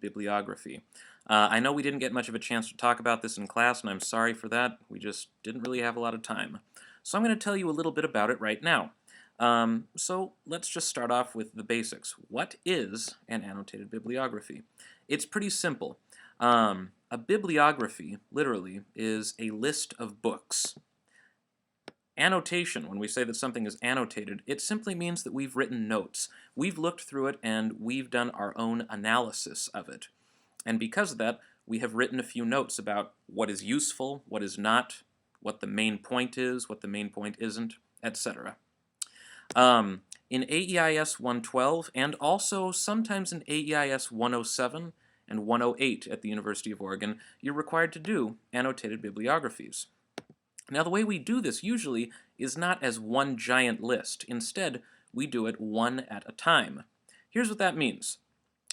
bibliography. I know we didn't get much of a chance to talk about this in class, and I'm sorry for that. We just didn't really have a lot of time. So I'm going to tell you a little bit about it right now. So let's just start off with the basics. What is an annotated bibliography? It's pretty simple. A bibliography, literally, is a list of books. Annotation, when we say that something is annotated, it simply means that we've written notes. We've looked through it and we've done our own analysis of it. And because of that, we have written a few notes about what is useful, what is not, what the main point is, what the main point isn't, etc. In AEIS 112, and also sometimes in AEIS 107 and 108 at the University of Oregon, you're required to do annotated bibliographies. Now, the way we do this usually is not as one giant list. Instead, we do it one at a time. Here's what that means.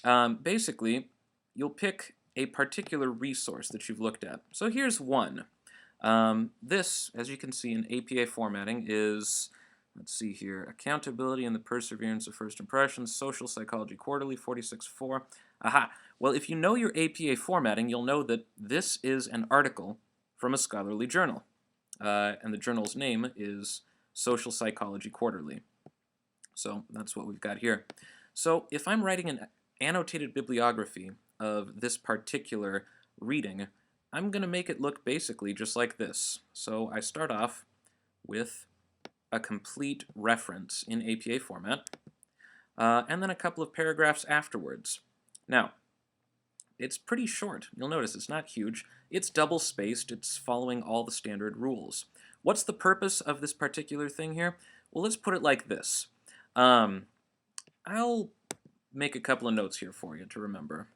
Basically, you'll pick a particular resource that you've looked at. So here's one. This, as you can see in APA formatting, is, let's see here, Accountability and the Perseverance of First Impressions, Social Psychology Quarterly, 46.4. Aha! Well, if you know your APA formatting, you'll know that this is an article from a scholarly journal. And the journal's name is Social Psychology Quarterly. So that's what we've got here. So if I'm writing an annotated bibliography of this particular reading, I'm going to make it look basically just like this. So I start off with a complete reference in APA format, and then a couple of paragraphs afterwards. Now, it's pretty short. You'll notice it's not huge. It's double-spaced. It's following all the standard rules. What's the purpose of this particular thing here? Well, let's put it like this. I'll make a couple of notes here for you to remember.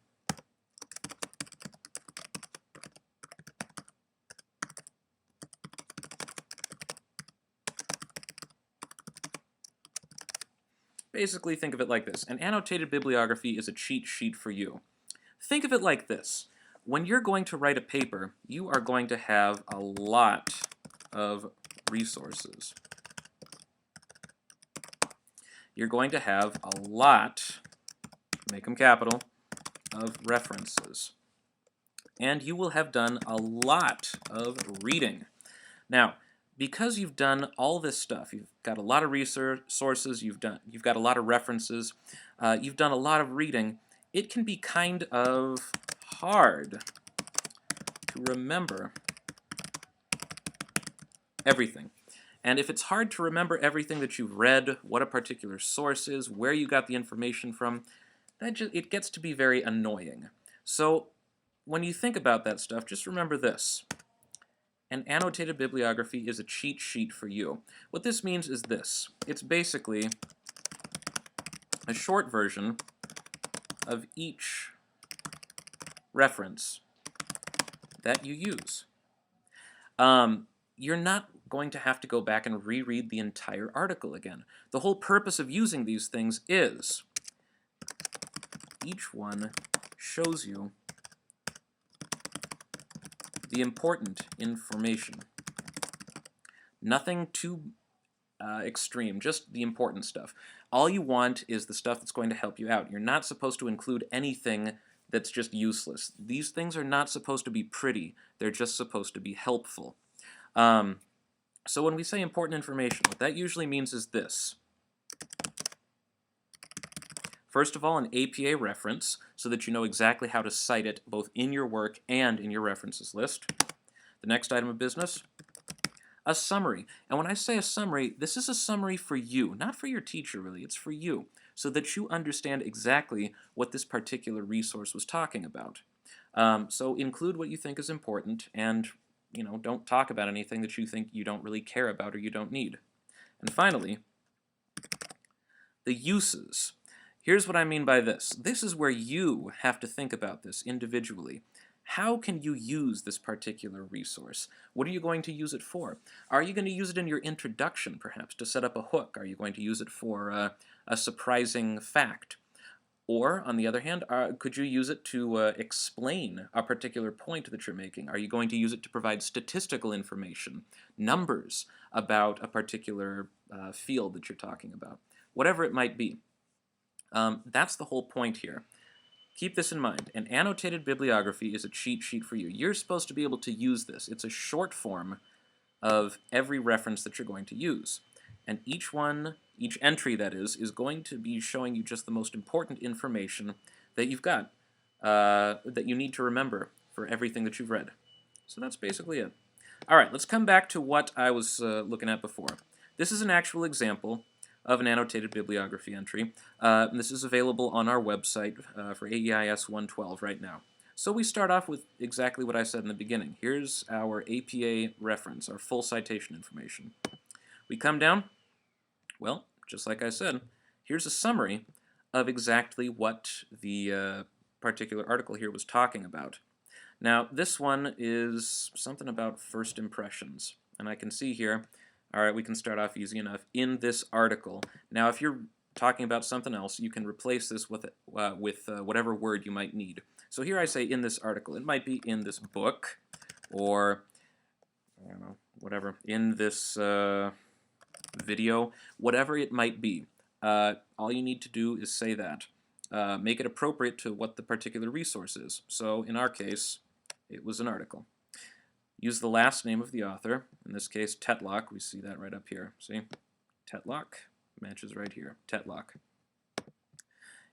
Basically, think of it like this. An annotated bibliography is a cheat sheet for you. Think of it like this. When you're going to write a paper, you are going to have a lot of resources. You're going to have a lot, make them capital, of references. And you will have done a lot of reading. Now, because you've done all this stuff, you've got a lot of resources, you've got a lot of references, you've done a lot of reading, it can be kind of hard to remember everything. And if it's hard to remember everything that you've read, what a particular source is, where you got the information from, it gets to be very annoying. So when you think about that stuff, just remember this. An annotated bibliography is a cheat sheet for you. What this means is this. It's basically a short version of each reference that you use. You're not going to have to go back and reread the entire article again. The whole purpose of using these things is each one shows you the important information. Nothing too extreme, just the important stuff. All you want is the stuff that's going to help you out. You're not supposed to include anything that's just useless. These things are not supposed to be pretty. They're just supposed to be helpful. So when we say important information, what that usually means is this. First of all, an APA reference, so that you know exactly how to cite it both in your work and in your references list. The next item of business, a summary. And when I say a summary, this is a summary for you, not for your teacher really, it's for you, so that you understand exactly what this particular resource was talking about. So include what you think is important, and don't talk about anything that you think you don't really care about or you don't need. And finally, the uses. Here's what I mean by this. This is where you have to think about this individually. How can you use this particular resource? What are you going to use it for? Are you going to use it in your introduction, perhaps, to set up a hook? Are you going to use it for a surprising fact? Or, on the other hand, could you use it to explain a particular point that you're making? Are you going to use it to provide statistical information, numbers about a particular field that you're talking about? Whatever it might be. That's the whole point here. Keep this in mind. An annotated bibliography is a cheat sheet for you. You're supposed to be able to use this. It's a short form of every reference that you're going to use. And each entry that is going to be showing you just the most important information that you've got, that you need to remember for everything that you've read. So that's basically it. All right, let's come back to what I was looking at before. This is an actual example of an annotated bibliography entry. And this is available on our website for AEIS 112 right now. So we start off with exactly what I said in the beginning. Here's our APA reference, our full citation information. We come down, well, just like I said, here's a summary of exactly what the particular article here was talking about. Now, this one is something about first impressions. And I can see here, all right, we can start off easy enough, in this article. Now, if you're talking about something else, you can replace this with whatever word you might need. So here I say in this article. It might be in this book, or, I don't know, whatever, in this video, whatever it might be. All you need to do is say that. Make it appropriate to what the particular resource is. So in our case, it was an article. Use the last name of the author. In this case, Tetlock. We see that right up here. See? Tetlock matches right here. Tetlock.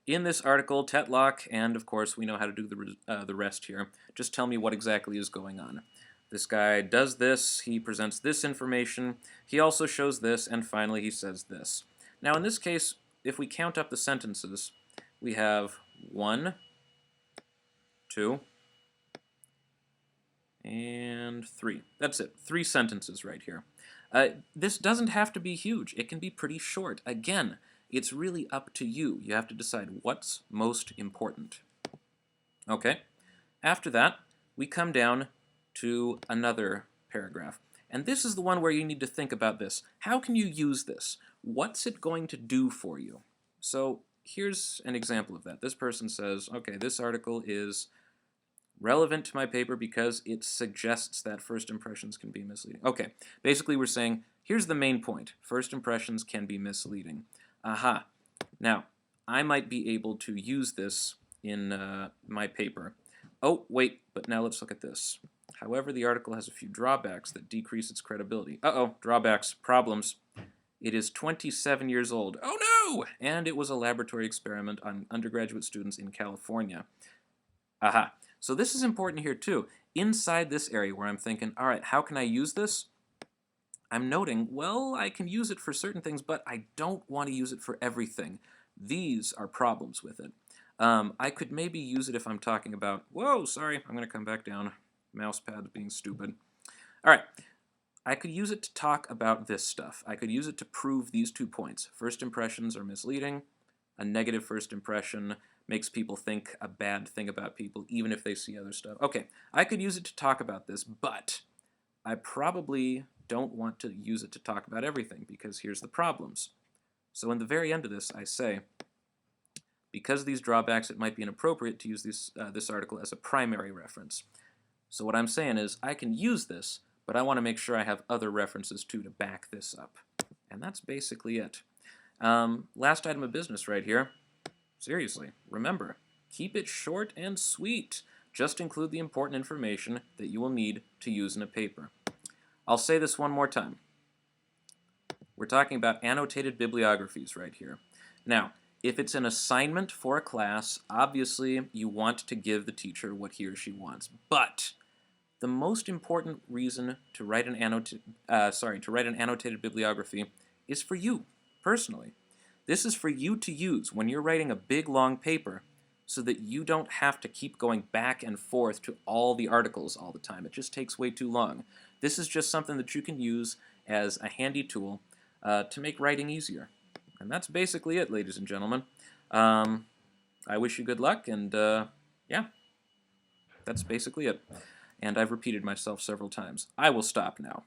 In this article, Tetlock, and of course we know how to do the rest here. Just tell me what exactly is going on. This guy does this, he presents this information, he also shows this, and finally he says this. Now in this case, if we count up the sentences, we have 1, 2, and 3. That's it. 3 sentences right here. This doesn't have to be huge. It can be pretty short. Again, it's really up to you. You have to decide what's most important. Okay. After that, we come down to another paragraph. And this is the one where you need to think about this. How can you use this? What's it going to do for you? So here's an example of that. This person says, okay, this article is relevant to my paper because it suggests that first impressions can be misleading. Okay, basically we're saying, here's the main point. First impressions can be misleading. Aha. Now, I might be able to use this in my paper. Oh, wait, but now let's look at this. However, the article has a few drawbacks that decrease its credibility. Uh-oh, drawbacks, problems. It is 27 years old. Oh no! And it was a laboratory experiment on undergraduate students in California. Aha. So this is important here too. Inside this area where I'm thinking, all right, how can I use this? I'm noting, well, I can use it for certain things, but I don't want to use it for everything. These are problems with it. I could maybe use it if I'm talking about, whoa, sorry, I'm going to come back down. Mouse pad's being stupid. All right, I could use it to talk about this stuff. I could use it to prove these 2 points. First impressions are misleading. A negative first impression makes people think a bad thing about people, even if they see other stuff. Okay, I could use it to talk about this, but I probably don't want to use it to talk about everything, because here's the problems. So in the very end of this, I say, because of these drawbacks, it might be inappropriate to use this article as a primary reference. So what I'm saying is, I can use this, but I want to make sure I have other references too to back this up. And that's basically it. Last item of business right here. Seriously, remember, keep it short and sweet. Just include the important information that you will need to use in a paper. I'll say this one more time. We're talking about annotated bibliographies right here. Now, if it's an assignment for a class, obviously you want to give the teacher what he or she wants. But the most important reason to write an annotated bibliography is for you, personally. This is for you to use when you're writing a big, long paper so that you don't have to keep going back and forth to all the articles all the time. It just takes way too long. This is just something that you can use as a handy tool to make writing easier. And that's basically it, ladies and gentlemen. I wish you good luck, and yeah, that's basically it. And I've repeated myself several times. I will stop now.